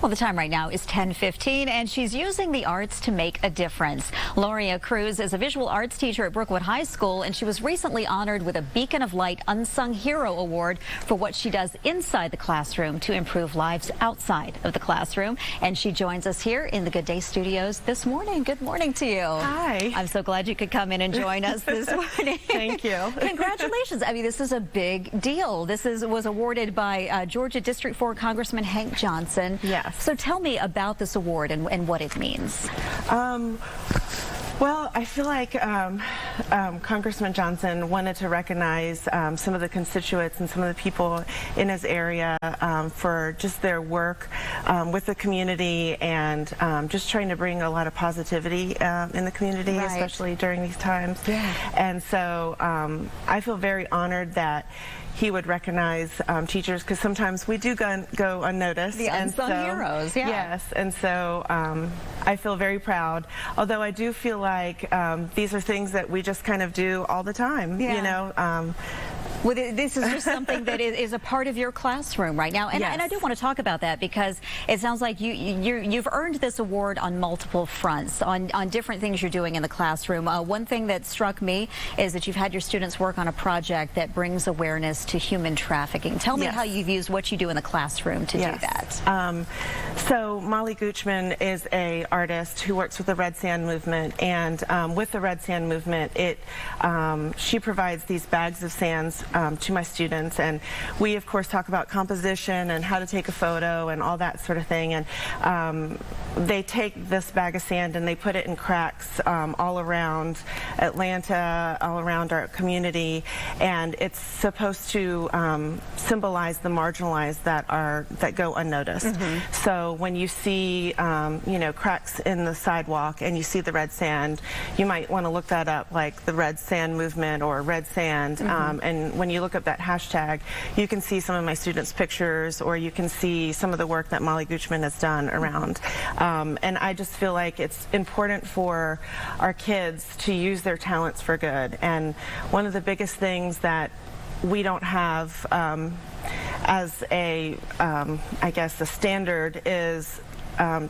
Well, the time right now is 10:15, and she's using the arts to make a difference. Loria Crews is a visual arts teacher at Brookwood High School, and she was recently honored with a Beacon of Light Unsung Hero Award for what she does inside the classroom to improve lives outside of the classroom. And she joins us here in the Good Day Studios this morning. Good morning to you. Hi. I'm so glad you could come in and join us this morning. Thank you. Congratulations. I mean, this is a big deal. This was awarded by Georgia District 4 Congressman Johnson. Yes. So tell me about this award and what it means. Well, I feel like Congressman Johnson wanted to recognize some of the constituents and some of the people in his area for just their work with the community and just trying to bring a lot of positivity in the community, right, especially during these times. Yeah. And so I feel very honored that he would recognize teachers, because sometimes we do go unnoticed. The unsung heroes, yeah. Yes, and so I feel very proud, although I do feel like these are things that we just kind of do all the time, yeah, you know. Well, this is just something that is a part of your classroom right now, and, yes, and I do want to talk about that because it sounds like you've earned this award on multiple fronts, on different things you're doing in the classroom. One thing that struck me is that you've had your students work on a project that brings awareness to human trafficking. Tell me, yes, how you've used what you do in the classroom to, yes, do that. So Molly Goochman is an artist who works with the Red Sand Movement, and with the Red Sand Movement, she provides these bags of sands to my students, and we of course talk about composition and how to take a photo and all that sort of thing. And they take this bag of sand and they put it in cracks all around Atlanta, all around our community, and it's supposed to symbolize the marginalized that go unnoticed. Mm-hmm. So when you see you know, cracks in the sidewalk and you see the red sand, you might want to look that up, like the Red Sand Movement or Red Sand. Mm-hmm. And when you look up that hashtag, you can see some of my students' pictures, or you can see some of the work that Molly Goochman has done around. And I just feel like it's important for our kids to use their talents for good. And one of the biggest things that we don't have as a, I guess, the standard is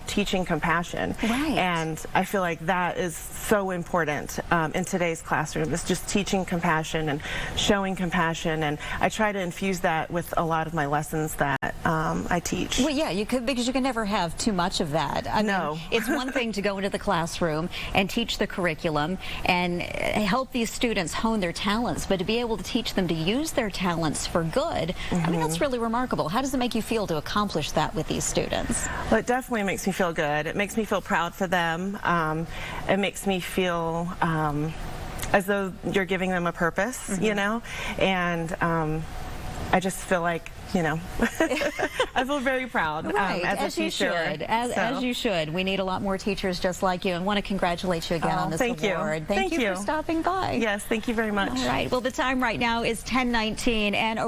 teaching compassion. Right. And I feel like that is so important in today's classroom. It's just teaching compassion and showing compassion, and I try to infuse that with a lot of my lessons that I teach. Well, yeah, you could, because you can never have too much of that. I no. mean, it's one thing to go into the classroom and teach the curriculum and help these students hone their talents, but to be able to teach them to use their talents for good, mm-hmm, I mean, that's really remarkable. How does it make you feel to accomplish that with these students? Well, it definitely makes me feel good. It makes me feel proud for them. It makes me feel as though you're giving them a purpose, mm-hmm, you know, and I just feel like, you know, I feel very proud, right, as a teacher. As you should. We need a lot more teachers just like you, and want to congratulate you again on this award. Thank you for stopping by. Yes, thank you very much. All right. Well, the time right now is 10:19, and